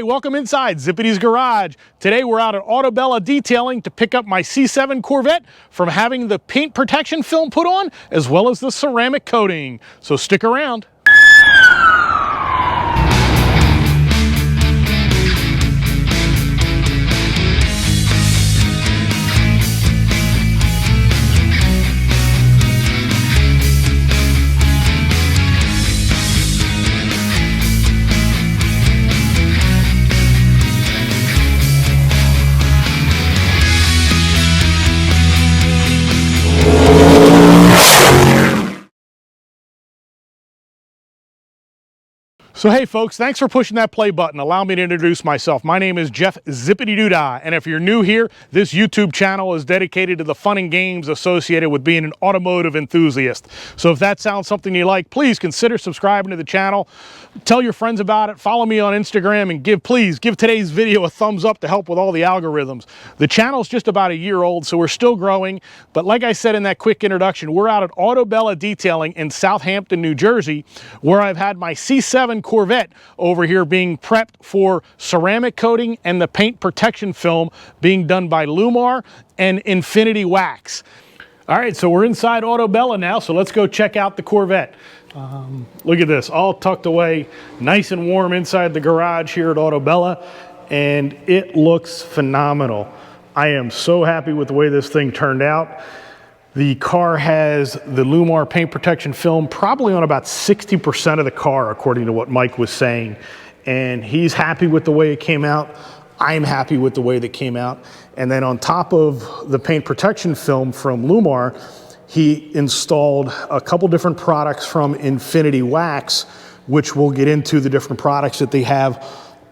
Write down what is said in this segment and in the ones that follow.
welcome inside Zippity's Garage. Today we're out at Autobella Detailing to pick up my C7 Corvette from having the paint protection film put on as well as the ceramic coating. So stick around. So hey folks, thanks for pushing that play button. Allow me to introduce myself. My name is Jeff Zippity Doodah, and if you're new here, this YouTube channel is dedicated to the fun and games associated with being an automotive enthusiast. So if that sounds something you like, please consider subscribing to the channel. Tell your friends about it, follow me on Instagram, and please give today's video a thumbs up to help with all the algorithms. The channel's just about a year old, so we're still growing, but like I said in that quick introduction, we're out at Autobella Detailing in Southampton, New Jersey, where I've had my C7 Corvette over here being prepped for ceramic coating and the paint protection film being done by Llumar and Infinity Wax. All right, so we're inside Autobella now, so let's go check out the Corvette. Look at this, all tucked away, nice and warm inside the garage here at Autobella, and it looks phenomenal. I am so happy with the way this thing turned out. The car has the Llumar paint protection film probably on about 60% of the car, according to what Mike was saying. And he's happy with the way it came out. I'm happy with the way that came out. And then on top of the paint protection film from Llumar, he installed a couple different products from Infinity Wax, which we'll get into the different products that they have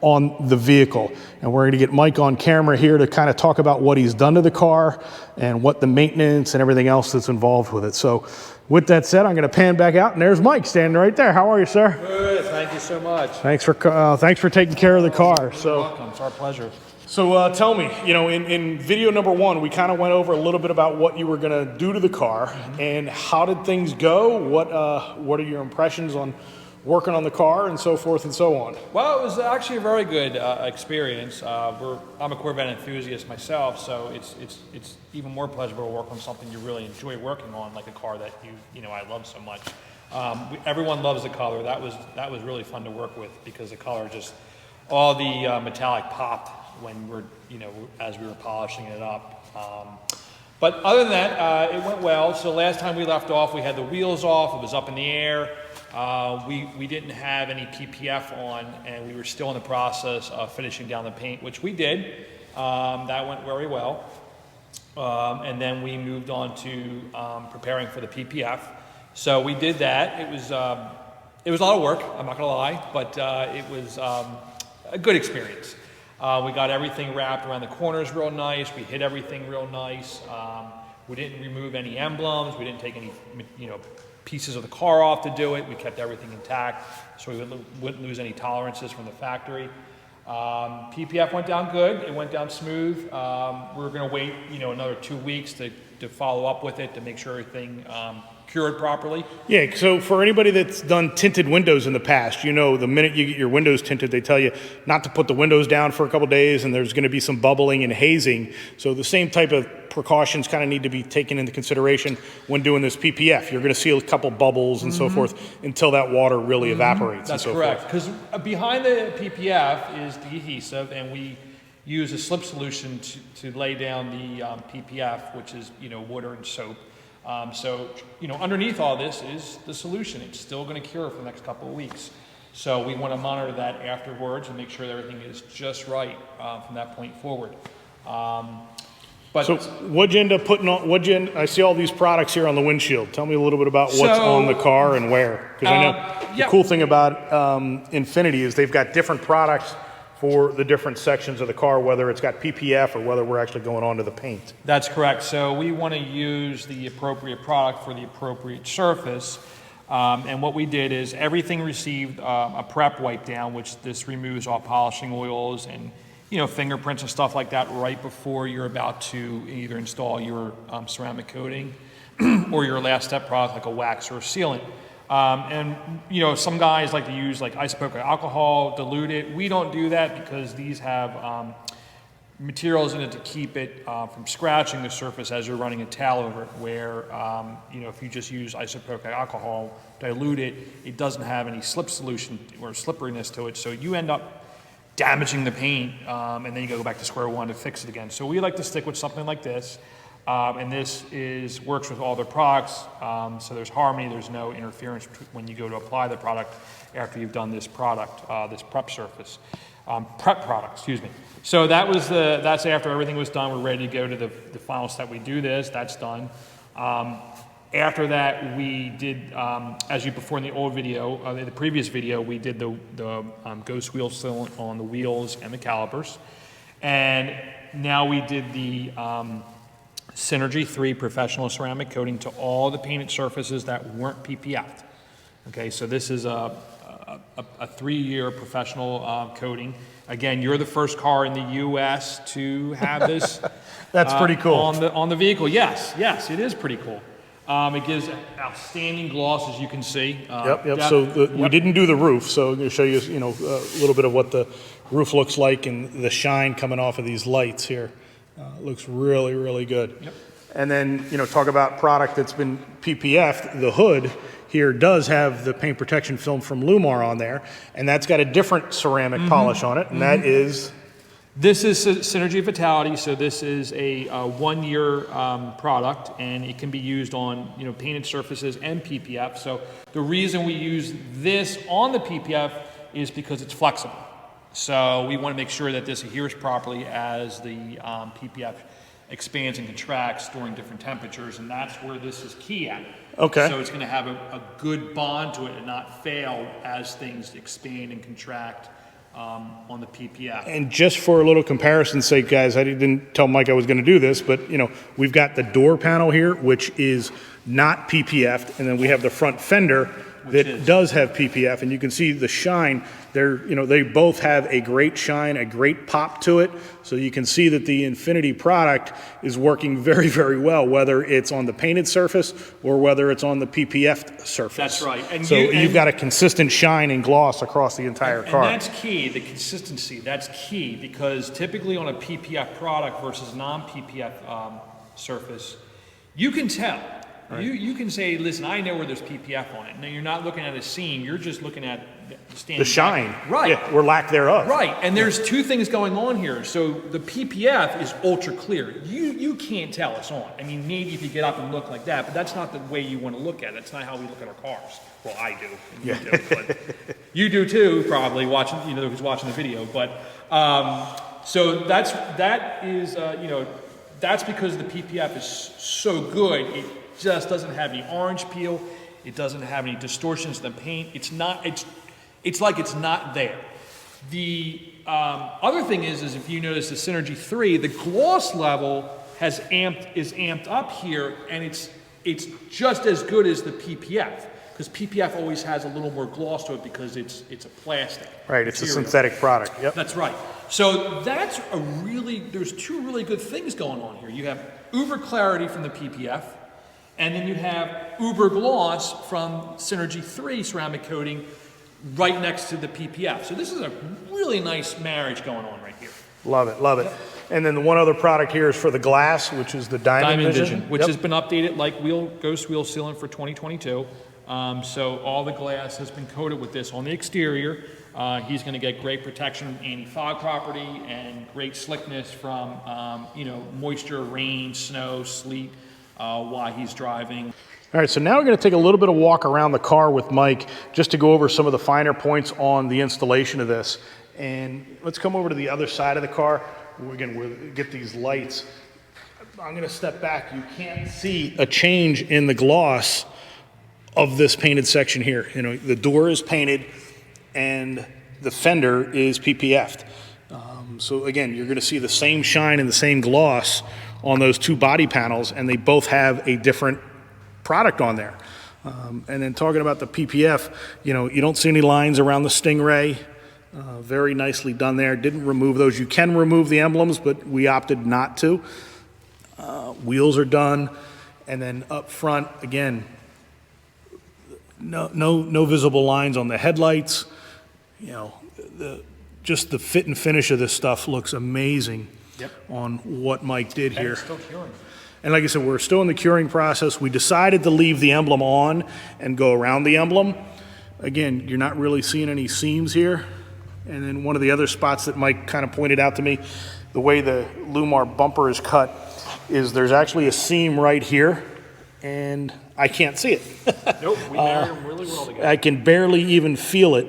on the vehicle. And we're going to get Mike on camera here to kind of talk about what he's done to the car and what the maintenance and everything else that's involved with it. So with that said, I'm going to pan back out, and there's Mike standing right there. How are you, sir? Good, thank you so much. Thanks for taking care of the car. You're welcome. It's our pleasure. So tell me, you know, in video number one, we kind of went over a little bit about what you were going to do to the car, and how did things go? What are your impressions on working on the car and so forth and so on? Well, it was actually a very good experience. I'm a Corvette enthusiast myself, so it's even more pleasurable to work on something you really enjoy working on, like a car that you know I love so much. Everyone loves the color. That was really fun to work with because the color just all the metallic popped when as we were polishing it up. But other than that, it went well. So last time we left off, we had the wheels off. It was up in the air. We didn't have any PPF on, and we were still in the process of finishing down the paint, which we did. That went very well. And then we moved on to preparing for the PPF. So we did that. It was a lot of work, I'm not gonna lie, but it was a good experience. We got everything wrapped around the corners real nice. We hit everything real nice. We didn't remove any emblems. We didn't take any, pieces of the car off to do it. We kept everything intact, so we wouldn't lose any tolerances from the factory. PPF went down good. It went down smooth. We're going to wait, another 2 weeks to follow up with it to make sure everything cured properly. Yeah, so for anybody that's done tinted windows in the past, the minute you get your windows tinted, they tell you not to put the windows down for a couple days, and there's going to be some bubbling and hazing. So the same type of precautions kind of need to be taken into consideration when doing this PPF. You're going to see a couple bubbles and so forth until that water really evaporates. That's correct, because behind the PPF is the adhesive, and we use a slip solution to lay down the PPF, which is water and soap. So underneath all this is the solution. It's still going to cure for the next couple of weeks. So we want to monitor that afterwards and make sure that everything is just right from that point forward. So what'd you end up putting on? I see all these products here on the windshield. Tell me a little bit about what's on the car and where. Because I know the cool thing about Infinity is they've got different products for the different sections of the car, whether it's got PPF or whether we're actually going on to the paint. That's correct. So we want to use the appropriate product for the appropriate surface. And what we did is everything received a prep wipe down, which this removes all polishing oils and fingerprints and stuff like that right before you're about to either install your ceramic coating or your last step product like a wax or a sealant. And you know, some guys like to use like isopropyl alcohol, dilute it. We don't do that because these have materials in it to keep it from scratching the surface as you're running a towel over it, where you know, if you just use isopropyl alcohol, dilute it, it doesn't have any slip solution or slipperiness to it, so you end up damaging the paint, and then you gotta go back to square one to fix it again. So we like to stick with something like this, and this works with all their products, so there's harmony, there's no interference when you go to apply the product after you've done this product, this prep product, excuse me. So that's after everything was done. We're ready to go to the final step. We do this, that's done. After that, we did, as you before in the old video, in the previous video, we did the ghost wheel sealant on the wheels and the calipers. And now we did the Synergy 3 professional ceramic coating to all the painted surfaces that weren't PPF'd. Okay, so this is a 3-year professional coating. Again, you're the first car in the U.S. to have this. That's pretty cool. On the vehicle, yes, it is pretty cool. It gives outstanding gloss, as you can see. Yep. So we didn't do the roof, so I'm going to show you, a little bit of what the roof looks like and the shine coming off of these lights here. Looks really, really good. Yep. And then, talk about product that's been PPF'd. The hood here does have the paint protection film from Llumar on there, and that's got a different ceramic polish on it, and that is... This is Synergy Vitality, so this is a 1-year product, and it can be used on painted surfaces and PPF. So the reason we use this on the PPF is because it's flexible. So we want to make sure that this adheres properly as the PPF expands and contracts during different temperatures, and that's where this is key at. Okay. So it's going to have a good bond to it and not fail as things expand and contract on the PPF. And just for a little comparison's sake, guys, I didn't tell Mike I was going to do this, but we've got the door panel here, which is not PPF'd, and then we have the front fender that does have PPF, and you can see the shine. They both have a great shine, a great pop to it. So you can see that the Infinity product is working very, very well, whether it's on the painted surface or whether it's on the PPF surface. That's right. And so you've got a consistent shine and gloss across the entire car. And that's key, the consistency. That's key, because typically on a PPF product versus non-PPF surface, you can tell. Right. You can say, listen, I know where there's PPF on it. Now, you're not looking at a seam, you're just looking at the shine. Right. Yeah, or lack thereof. Right, and there's two things going on here. So the PPF is ultra clear. You can't tell it's on. I mean, maybe if you get up and look like that, but that's not the way you want to look at it. That's not how we look at our cars. Well, I do, and you do, but you do too, probably, watching, who's watching the video. But, so that's because the PPF is so good. It just doesn't have any orange peel. It doesn't have any distortions in the paint. It's like it's not there. The other thing is if you notice the Synergy 3, the gloss level is amped up here, and it's just as good as the PPF, because PPF always has a little more gloss to it because it's a plastic. Right, it's material. A synthetic product. Yep. That's right. So there's two really good things going on here. You have uber clarity from the PPF, and then you have uber gloss from Synergy 3 ceramic coating right next to the PPF. So this is a really nice marriage going on right here. Love it, love it. Yep. And then the one other product here is for the glass, which is the Diamond Vision. Which has been updated like ghost wheel sealant for 2022. So all the glass has been coated with this on the exterior. He's going to get great protection, anti-fog property, and great slickness from moisture, rain, snow, sleet while he's driving. All right, so now we're going to take a little bit of walk around the car with Mike just to go over some of the finer points on the installation of this. And let's come over to the other side of the car. We'll get these lights. I'm going to step back. You can't see a change in the gloss of this painted section here. The door is painted and the fender is PPF'd. So again, you're going to see the same shine and the same gloss on those two body panels, and they both have a different product on there. And then talking about the PPF, you don't see any lines around the Stingray. Very nicely done there. Didn't remove those. You can remove the emblems, but we opted not to. Wheels are done. And then up front, again, no visible lines on the headlights. You know, just the fit and finish of this stuff looks amazing. Yep. On what Mike did here. It's still curing. And like I said, we're still in the curing process. We decided to leave the emblem on and go around the emblem. Again, you're not really seeing any seams here. And then one of the other spots that Mike kind of pointed out to me, the way the Llumar bumper is cut, is there's actually a seam right here, and I can't see it. Nope, we married them really well together. I can barely even feel it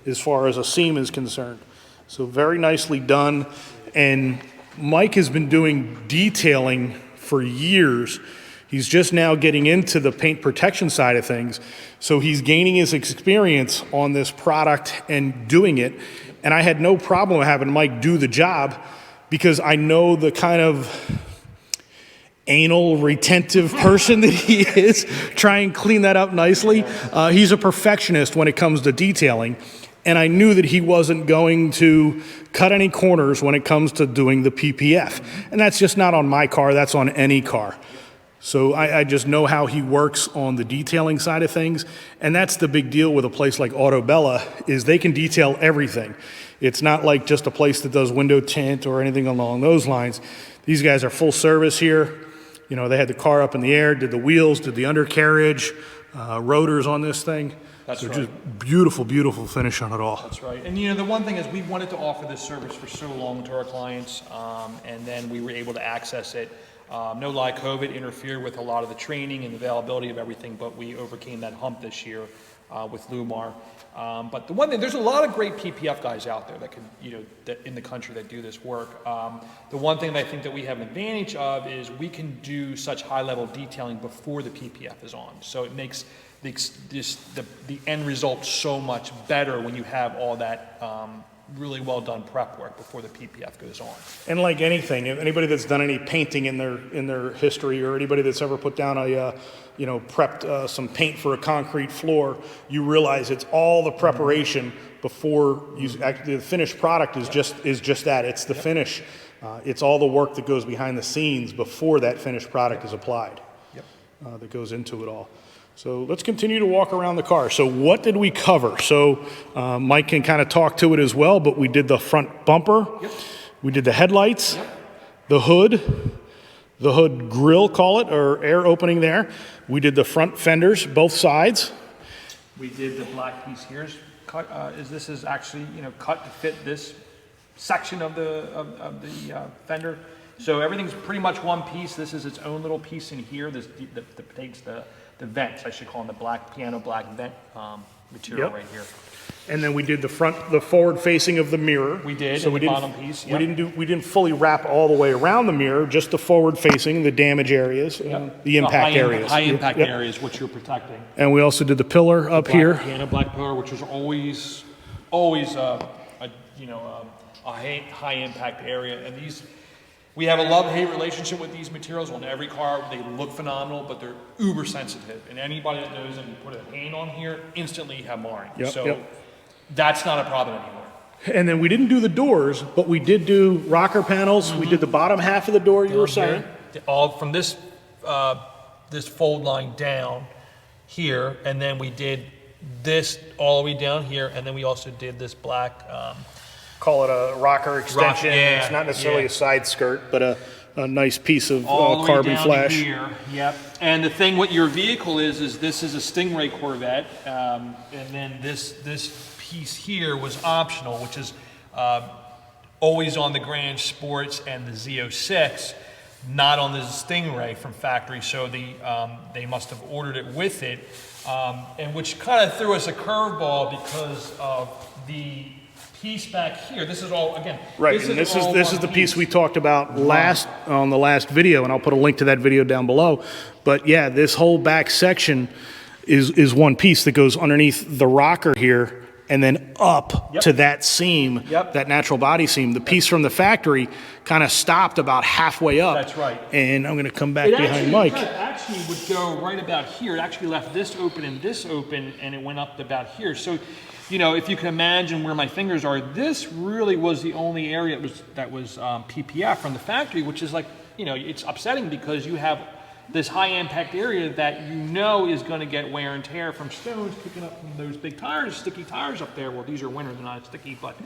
as far as a seam is concerned. So very nicely done. And Mike has been doing detailing for years. He's just now getting into the paint protection side of things. So he's gaining his experience on this product and doing it. And I had no problem having Mike do the job because I know the kind of anal retentive person that he is. Try and clean that up nicely. He's a perfectionist when it comes to detailing. And I knew that he wasn't going to cut any corners when it comes to doing the PPF. And that's just not on my car, that's on any car. So I just know how he works on the detailing side of things. And that's the big deal with a place like Autobella, is they can detail everything. It's not like just a place that does window tint or anything along those lines. These guys are full service here. You know, they had the car up in the air, did the wheels, did the undercarriage, rotors on this thing. That's so right. Just beautiful, beautiful finish on it all. That's right. And you know, the one thing is we wanted to offer this service for so long to our clients, and then we were able to access it. No lie, COVID interfered with a lot of the training and availability of everything, but we overcame that hump this year with Llumar. But the one thing, there's a lot of great PPF guys out there that can, you know, that in the country that do this work. The one thing that I think that we have an advantage of is we can do such high-level detailing before the PPF is on. So it makes the end result so much better when you have all that really well done prep work before the PPF goes on. And like anything, anybody that's done any painting in their history, or anybody that's ever put down a prepped some paint for a concrete floor, you realize it's all the preparation before you actually, the finished product is just that. It's the finish. It's all the work that goes behind the scenes before that finished product is applied. That goes into it all. So let's continue to walk around the car. So what did we cover? So Mike can kind of talk to it as well, but we did the front bumper. We did the headlights, the hood grill, call it, or air opening there. We did the front fenders, both sides. We did the black piece here. Cut, this is actually, you know, cut to fit this section of the fender. So everything's pretty much one piece. This is its own little piece in here. This takes the vents, I should call them the black piano black vent material right here. And then we did the forward facing of the mirror. We did, so the bottom piece. We didn't fully wrap all the way around the mirror, just the forward facing, the damage areas, and the impact areas. High impact areas, which you're protecting. And we also did the pillar up here. Piano black pillar, which is always a high impact area. And these, we have a love-hate relationship with these materials on every car. They look phenomenal, but they're uber sensitive. And anybody that knows them, you put a paint on here, instantly you have marring. That's not a problem anymore. And then we didn't do the doors, but we did do rocker panels. We did the bottom half of the door, you were saying? All from this fold line down here, and then we did this all the way down here, and then we also did this black... call it a rocker extension. It's not necessarily a side skirt, but a nice piece of carbon flash. Here. Yep. And the thing with your vehicle is this is a Stingray Corvette, and then this piece here was optional, which is always on the Grand Sports and the Z06, not on the Stingray from factory. So they must have ordered it with it, and which kind of threw us a curveball because of the piece back here. This is all, again, right. This is the piece we talked about on the last video, and I'll put a link to that video down below. But yeah, this whole back section is one piece that goes underneath the rocker here and then up to that seam, that natural body seam. The piece from the factory kind of stopped about halfway up. That's right. And I'm going to come back behind Mike. It actually would go right about here. It actually left this open, and it went up about here. So, you know, if you can imagine where my fingers are, this really was the only area that was PPF from the factory, which is like, you know, it's upsetting because you have this high impact area that you know is going to get wear and tear from stones picking up from those big tires, sticky tires up there. Well, these are winter, they're not sticky, but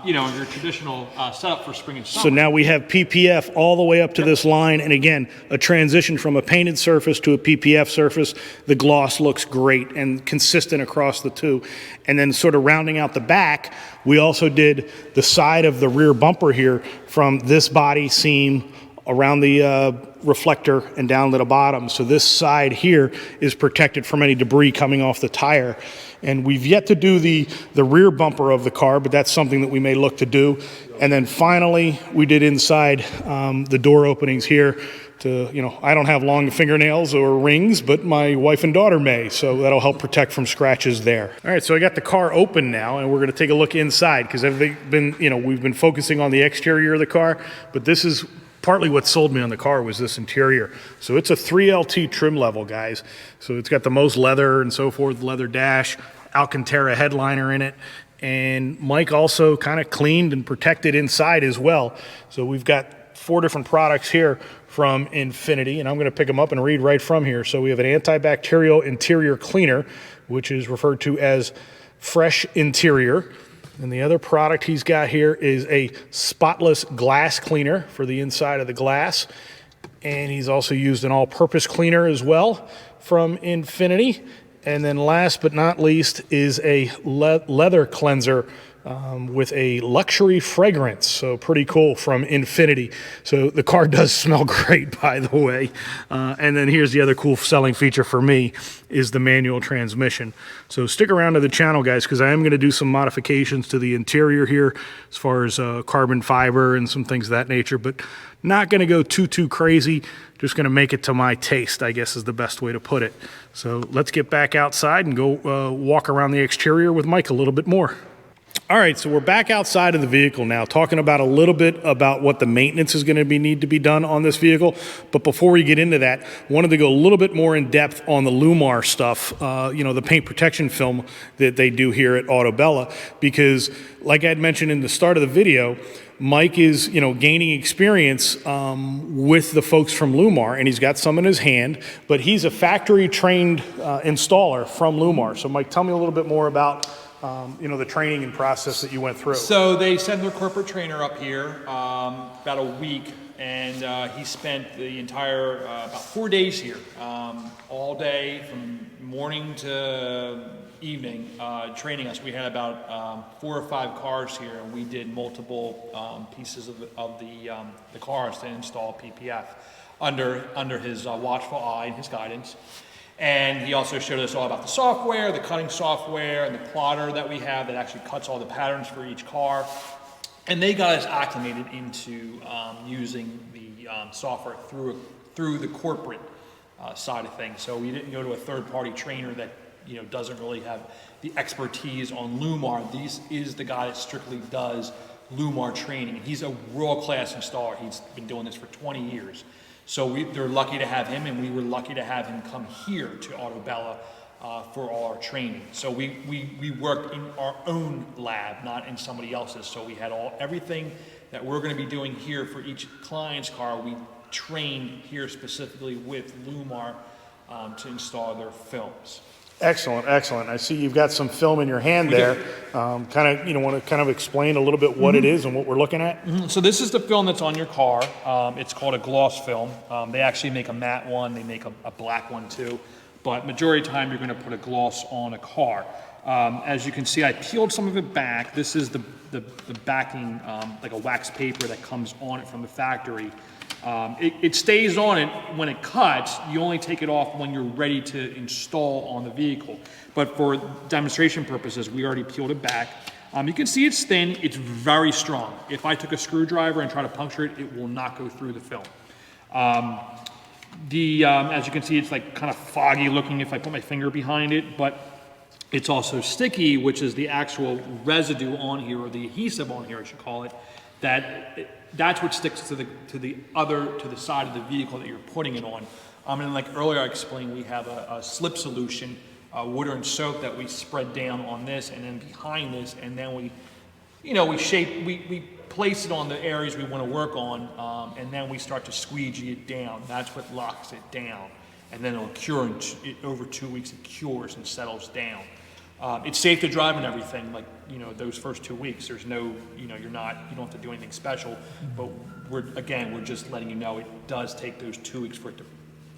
you know, your traditional setup for spring and summer. So now we have PPF all the way up to this line, and again, a transition from a painted surface to a PPF surface. The gloss looks great and consistent across the two. And then sort of rounding out the back, we also did the side of the rear bumper here from this body seam around the reflector and down to the bottom. So this side here is protected from any debris coming off the tire. And we've yet to do the rear bumper of the car, but that's something that we may look to do. And then finally, we did inside the door openings here to, you know, I don't have long fingernails or rings, but my wife and daughter may, so that'll help protect from scratches there. All right, so I got the car open now, and we're gonna take a look inside, because we've been focusing on the exterior of the car, but this is partly what sold me on the car was this interior. So it's a 3LT trim level, guys. So it's got the most leather and so forth, leather dash, Alcantara headliner in it. And Mike also kind of cleaned and protected inside as well. So we've got 4 different products here from Infiniti, and I'm gonna pick them up and read right from here. So we have an antibacterial interior cleaner, which is referred to as Fresh Interior. And the other product he's got here is a spotless glass cleaner for the inside of the glass. And he's also used an all-purpose cleaner as well from Infiniti. And then last but not least is a leather cleanser with a luxury fragrance. So pretty cool from Infiniti. So the car does smell great, by the way. And then here's the other cool selling feature for me is the manual transmission. So stick around to the channel, guys, because I am going to do some modifications to the interior here as far as carbon fiber and some things of that nature, but not going to go too crazy. Just going to make it to my taste, I guess is the best way to put it. So let's get back outside and go walk around the exterior with Mike a little bit more. All right, so we're back outside of the vehicle now, talking about a little bit about what the maintenance is going to need to be done on this vehicle. But before we get into that, wanted to go a little bit more in depth on the Llumar stuff, you know, the paint protection film that they do here at Autobella, because like I had mentioned in the start of the video, Mike is, you know, gaining experience with the folks from Llumar, and he's got some in his hand, but he's a factory-trained installer from Llumar. So, Mike, tell me a little bit more about you know, the training and process that you went through. So they sent their corporate trainer up here about a week, and he spent the entire about 4 days here, all day from morning to evening, training us. We had about 4 or 5 cars here, and we did multiple pieces of the cars to install PPF under his watchful eye and his guidance. And he also showed us all about the software, the cutting software, and the plotter that we have that actually cuts all the patterns for each car. And they got us acclimated into using the software through the corporate side of things. So we didn't go to a third-party trainer that, you know, doesn't really have the expertise on Llumar. This is the guy that strictly does Llumar training. And he's a world-class installer. He's been doing this for 20 years. So they're lucky to have him, and we were lucky to have him come here to Autobella for all our training. So we worked in our own lab, not in somebody else's. So we had everything that we're going to be doing here for each client's car. We trained here specifically with Llumar to install their films. Excellent, excellent. I see you've got some film in your hand there. Kind of, you know, want to kind of explain a little bit what it is and what we're looking at? So this is the film that's on your car. It's called a gloss film. They actually make a matte one. They make a black one too. But majority of the time, you're going to put a gloss on a car. As you can see, I peeled some of it back. This is the backing, like a wax paper that comes on it from the factory. It stays on it when it cuts. You only take it off when you're ready to install on the vehicle. But for demonstration purposes, we already peeled it back. You can see it's thin. It's very strong. If I took a screwdriver and try to puncture it, it will not go through the film. As you can see, it's like kind of foggy looking if I put my finger behind it, but it's also sticky, which is the actual residue on here, or the adhesive on here, I should call it, that's what sticks to the side of the vehicle that you're putting it on. And like earlier I explained, we have a slip solution, water and soap that we spread down on this and then behind this, and then we place it on the areas we want to work on, and then we start to squeegee it down. That's what locks it down. And then it'll cure over 2 weeks. It cures and settles down. It's safe to drive and everything. Like, you know, those first 2 weeks, there's no, you know, you don't have to do anything special. But we're just letting you know it does take those 2 weeks for it to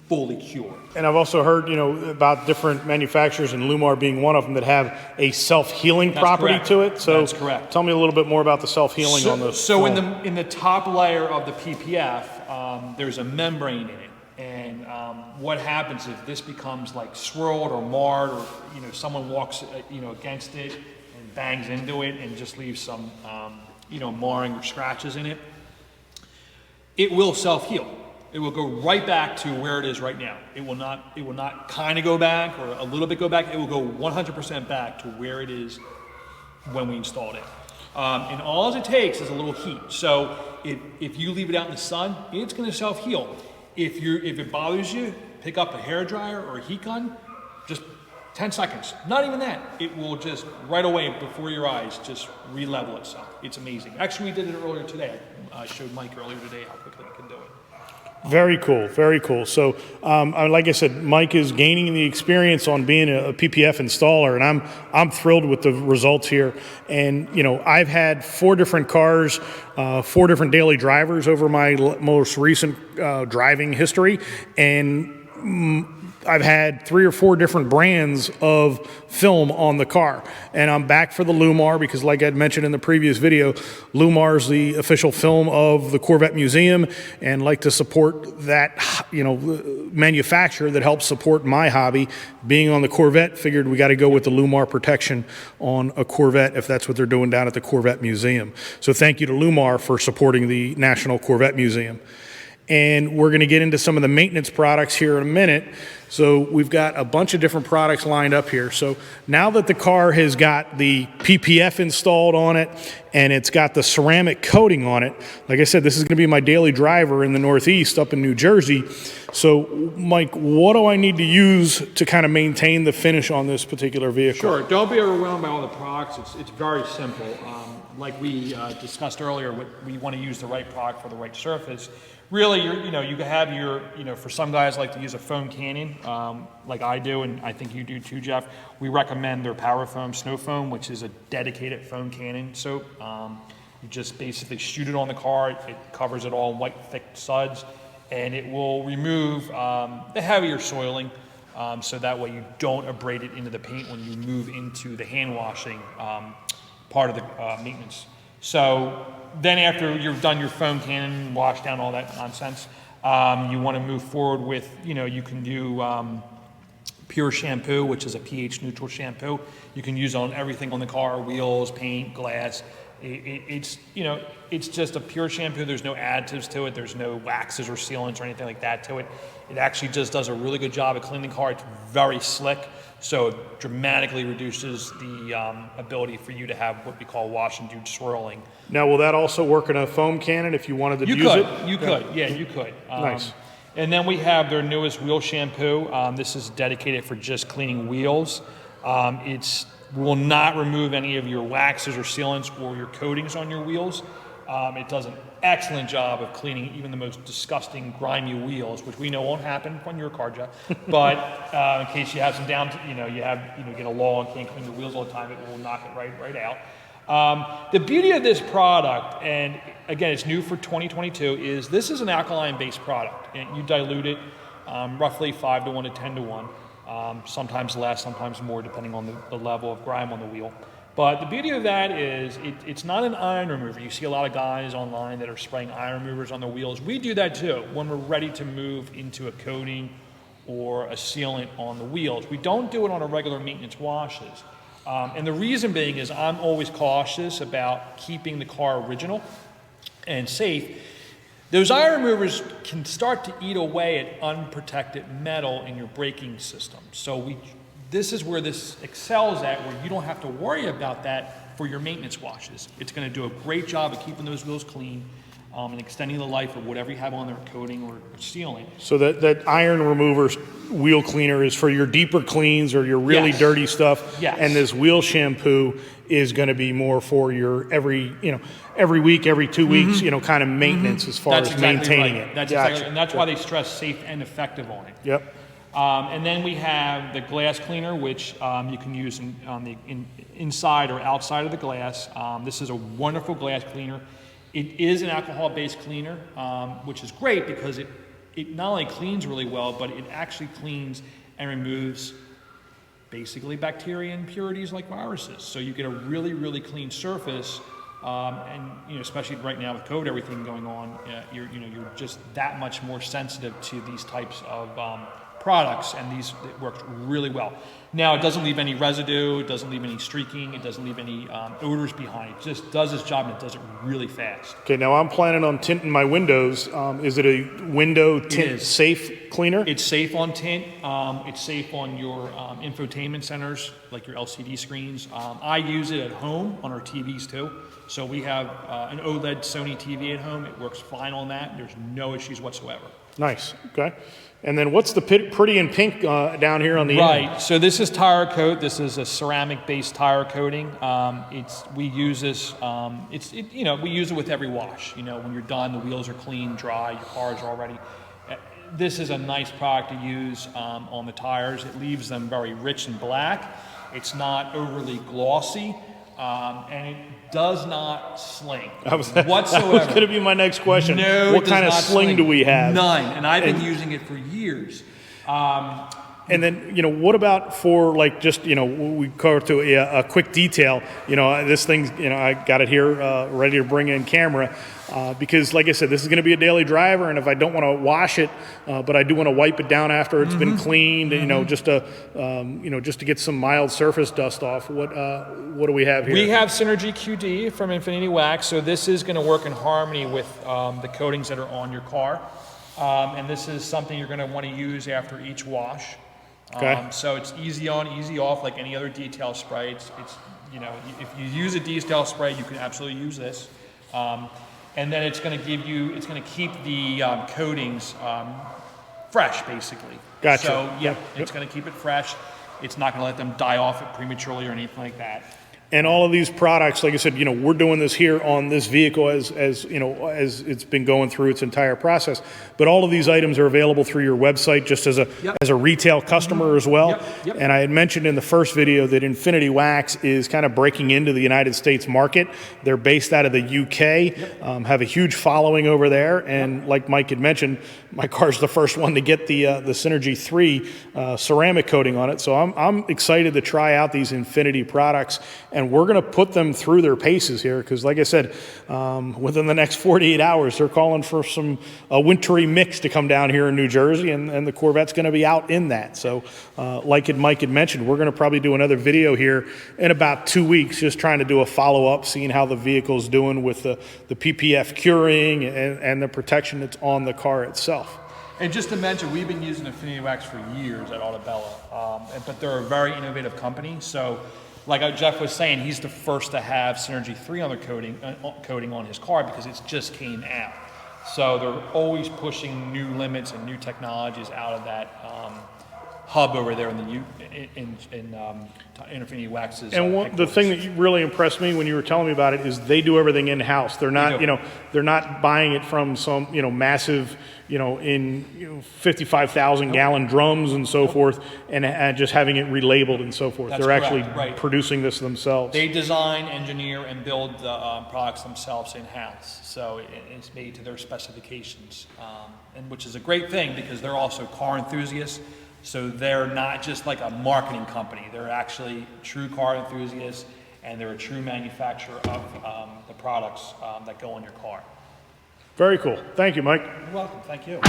fully cure. And I've also heard, you know, about different manufacturers, and Llumar being one of them, that have a self-healing property correct. to it. So That's correct. Tell me a little bit more about the self-healing on the. So in the top layer of the PPF, there's a membrane in it. And what happens if this becomes like swirled or marred, or, you know, someone walks, you know, against it and bangs into it and just leaves some, you know, marring or scratches in it, it will self-heal. It will go right back to where it is right now. It will not kind of go back or a little bit go back. It will go 100% back to where it is when we installed it. And all it takes is a little heat. So if you leave it out in the sun, it's going to self-heal. If it bothers you, pick up a hairdryer or a heat gun, just 10 seconds. Not even that. It will just right away before your eyes just re-level itself. It's amazing. Actually, we did it earlier today. I showed Mike earlier today how quickly you can do it. Very cool, very cool. So, like I said, Mike is gaining the experience on being a PPF installer, and I'm thrilled with the results here. And you know, I've had 4 different cars, 4 different daily drivers over my most recent driving history, and I've had 3 or 4 different brands of film on the car. And I'm back for the Llumar because, like I'd mentioned in the previous video, Llumar is the official film of the Corvette Museum, and like to support that, you know, manufacturer that helps support my hobby. Being on the Corvette, figured we got to go with the Llumar protection on a Corvette if that's what they're doing down at the Corvette Museum. So thank you to Llumar for supporting the National Corvette Museum. And we're going to get into some of the maintenance products here in a minute. So we've got a bunch of different products lined up here. So now that the car has got the PPF installed on it and it's got the ceramic coating on it, like I said, this is going to be my daily driver in the Northeast up in New Jersey. So Mike, what do I need to use to kind of maintain the finish on this particular vehicle? Sure, don't be overwhelmed by all the products. It's very simple. Like we discussed earlier, we want to use the right product for the right surface. Really, you can have your, for some guys like to use a foam cannon, like I do, and I think you do too, Jeff. We recommend their Power Foam Snow Foam, which is a dedicated foam cannon soap. You just basically shoot it on the car. It covers it all in white, thick suds, and it will remove the heavier soiling, so that way you don't abrade it into the paint when you move into the hand washing part of the maintenance. So then after you've done your foam cannon, wash down all that nonsense, you want to move forward with, you can do pure shampoo, which is a pH neutral shampoo. You can use on everything on the car, wheels, paint, glass. It's just a pure shampoo. There's no additives to it. There's no waxes or sealants or anything like that to it. It actually just does a really good job of cleaning the car. It's very slick, so it dramatically reduces the ability for you to have what we call wash and do swirling. Now, will that also work in a foam cannon if you wanted to use it? You could. Yeah, you could. Nice. And then we have their newest wheel shampoo. This is dedicated for just cleaning wheels. It will not remove any of your waxes or sealants or your coatings on your wheels. It does an excellent job of cleaning even the most disgusting, grimy wheels, which we know won't happen on your car, Jeff. But in case you have some get a lull and can't clean your wheels all the time, it will knock it right out. The beauty of this product, and again, it's new for 2022, is this is an alkaline-based product. And you dilute it roughly 5 to 1 to 10 to 1, sometimes less, sometimes more, depending on the level of grime on the wheel. But the beauty of that is it's not an iron remover. You see a lot of guys online that are spraying iron removers on their wheels. We do that too when we're ready to move into a coating or a sealant on the wheels. We don't do it on a regular maintenance washes. And the reason being is I'm always cautious about keeping the car original and safe. Those iron removers can start to eat away at unprotected metal in your braking system. So this is where this excels at, where you don't have to worry about that for your maintenance washes. It's going to do a great job of keeping those wheels clean. and extending the life of whatever you have on there, coating or sealing. So that iron remover wheel cleaner is for your deeper cleans or your really Yes. dirty stuff. Yes. And this wheel shampoo is going to be more for your every week, every 2 weeks, kind of maintenance as far That's as exactly maintaining right. it. That's Gotcha. exactly, and that's why they stress safe and effective on it. Yep. And then we have the glass cleaner, which you can use on the inside or outside of the glass. This is a wonderful glass cleaner. It is an alcohol-based cleaner, which is great because it not only cleans really well, but it actually cleans and removes basically bacteria and impurities like viruses. So you get a really, really clean surface. And especially right now with COVID, everything going on, you're just that much more sensitive to these types of products, and it works really well. Now, it doesn't leave any residue, it doesn't leave any streaking, it doesn't leave any odors behind. It just does its job, and it does it really fast. Okay, now I'm planning on tinting my windows. Is it a window tint safe cleaner? It's safe on tint. It's safe on your infotainment centers, like your LCD screens. I use it at home on our TVs too. So we have an OLED Sony TV at home. It works fine on that. There's no issues whatsoever. Nice, okay. And then what's the pretty in pink down here on the end? Right, so this is tire coat. This is a ceramic-based tire coating. We use this, we use it with every wash. When you're done, the wheels are clean, dry, your cars are already. This is a nice product to use on the tires. It leaves them very rich and black. It's not overly glossy, and it does not sling whatsoever. That was going to be my next question. No, what kind of sling do we have? None, and I've been using it for years. And then, what about for like just, we covered to a quick detail, this thing, I got it here ready to bring in camera because like I said, this is going to be a daily driver, and if I don't want to wash it, but I do want to wipe it down after it's been cleaned, just to get some mild surface dust off. What do we have here? We have Synergy QD from Infinity Wax, so this is going to work in harmony with the coatings that are on your car, and this is something you're going to want to use after each wash. Okay. So it's easy on, easy off, like any other detail spray. It's if you use a detail spray, you can absolutely use this. And then it's going to keep the coatings fresh, basically. Gotcha. So it's going to keep it fresh. It's not going to let them die off prematurely or anything like that. And all of these products, like I said, we're doing this here on this vehicle as it's been going through its entire process. But all of these items are available through your website just as a retail customer as well. Yep. And I had mentioned in the first video that Infinity Wax is kind of breaking into the United States market. They're based out of the UK, have a huge following over there. And like Mike had mentioned, my car's the first one to get the Synergy 3 ceramic coating on it. So I'm excited to try out these Infinity products. And we're going to put them through their paces here because, like I said, within the next 48 hours, they're calling for a wintry mix to come down here in New Jersey, and the Corvette's going to be out in that. So, like Mike had mentioned, we're going to probably do another video here in about 2 weeks, just trying to do a follow-up, seeing how the vehicle's doing with the PPF curing and the protection that's on the car itself. And just to mention, we've been using Infinity Wax for years at Autabella, but they're a very innovative company. So, like Jeff was saying, he's the first to have Synergy 3 on their coating on his car because it just came out. So they're always pushing new limits and new technologies out of that hub over there in Infinity Wax's. And the thing that really impressed me when you were telling me about it is they do everything in house. They're not, they're not buying it from some, massive, in 55,000 gallon drums and so forth, and just having it relabeled and so forth. That's they're correct, actually producing this themselves. They design, engineer, and build the products themselves in house. So it's made to their specifications, and which is a great thing because they're also car enthusiasts. So they're not just like a marketing company. They're actually true car enthusiasts, and they're a true manufacturer of the products that go on your car. Very cool. Thank you, Mike. You're welcome. Thank you.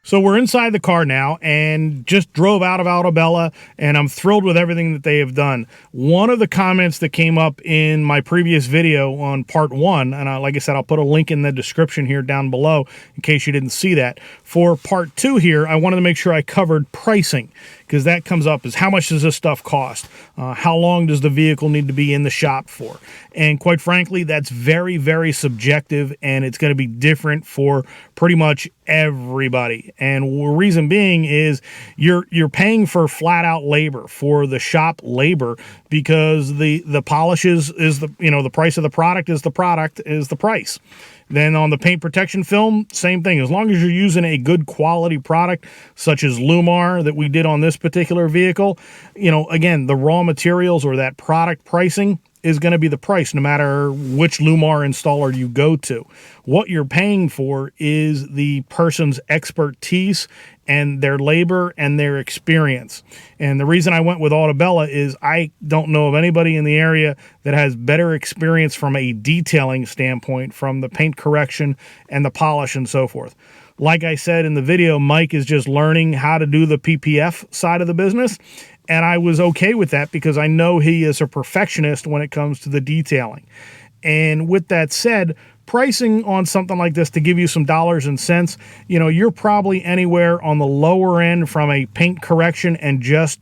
So we're inside the car now and just drove out of Altobella, and I'm thrilled with everything that they have done. One of the comments that came up in my previous video on part 1, and like I said, I'll put a link in the description here down below in case you didn't see that. For part 2 here, I wanted to make sure I covered pricing, because that comes up as how much does this stuff cost? How long does the vehicle need to be in the shop for? And quite frankly, that's very, very subjective, and it's going to be different for pretty much everybody. And the reason being is you're paying for flat out labor, for the shop labor, because the polishes is the price of the product is the price. Then on the paint protection film, same thing. As long as you're using a good quality product, such as Llumar that we did on this particular vehicle, again, the raw materials or that product pricing is going to be the price no matter which Llumar installer you go to. What you're paying for is the person's expertise and their labor and their experience. And the reason I went with Altobella is I don't know of anybody in the area that has better experience from a detailing standpoint, from the paint correction and the polish and so forth. Like I said in the video, Mike is just learning how to do the PPF side of the business. And I was okay with that because I know he is a perfectionist when it comes to the detailing. And with that said, pricing on something like this, to give you some dollars and cents, you're probably anywhere on the lower end from a paint correction and just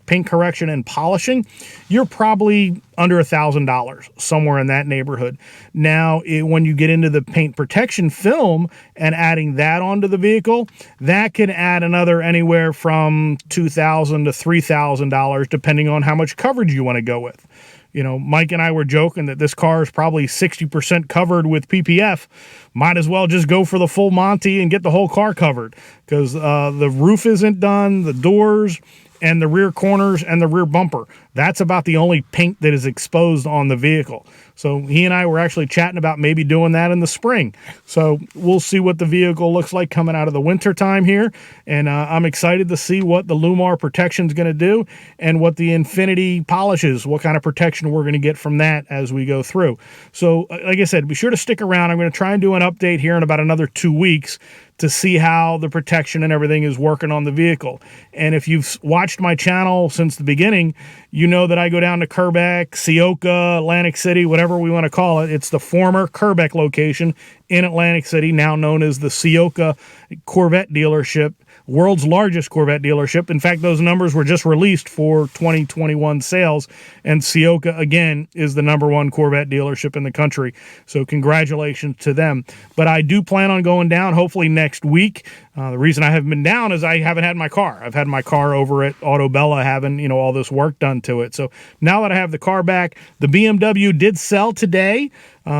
paint correction and polishing, you're probably under $1,000, somewhere in that neighborhood. Now, when you get into the paint protection film and adding that onto the vehicle, that can add another anywhere from $2,000 to $3,000, depending on how much coverage you want to go with. Mike and I were joking that this car is probably 60% covered with PPF. Might as well just go for the full Monty and get the whole car covered, because the roof isn't done, the doors and the rear corners and the rear bumper. That's about the only paint that is exposed on the vehicle. So he and I were actually chatting about maybe doing that in the spring. So we'll see what the vehicle looks like coming out of the winter time here. And I'm excited to see what the Llumar protection is going to do and what the Infinity polishes, what kind of protection we're going to get from that as we go through. So like I said, be sure to stick around. I'm going to try and do an update here in about another 2 weeks to see how the protection and everything is working on the vehicle. And if you've watched my channel since the beginning, you know that I go down to Kerbeck, Seoka, Atlantic City, whatever we want to call it. It's the former Kerbeck location in Atlantic City, now known as the Seoka Corvette dealership, world's largest Corvette dealership. In fact, those numbers were just released for 2021 sales, and Seoka, again, is the #1 Corvette dealership in the country. So congratulations to them. But I do plan on going down, hopefully next week. The reason I haven't been down is I haven't had my car. I've had my car over at Altobella having, all this work done to it. So now that I have the car back, the BMW did sell today.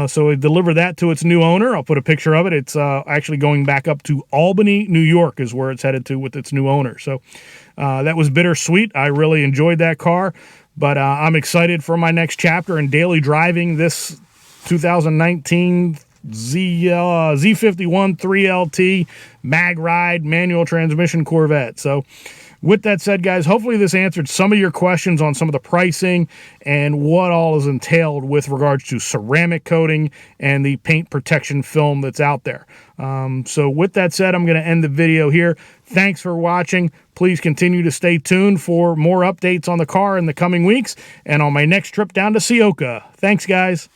So I delivered that to its new owner. I'll put a picture of it. It's actually going back up to Albany, New York is where it's headed to with its new owner. So that was bittersweet. I really enjoyed that car, but I'm excited for my next chapter in daily driving this 2019 Z51 3LT mag ride manual transmission Corvette. So with that said, guys, hopefully this answered some of your questions on some of the pricing and what all is entailed with regards to ceramic coating and the paint protection film that's out there. So with that said, I'm going to end the video here. Thanks for watching. Please continue to stay tuned for more updates on the car in the coming weeks and on my next trip down to Seoka. Thanks, guys.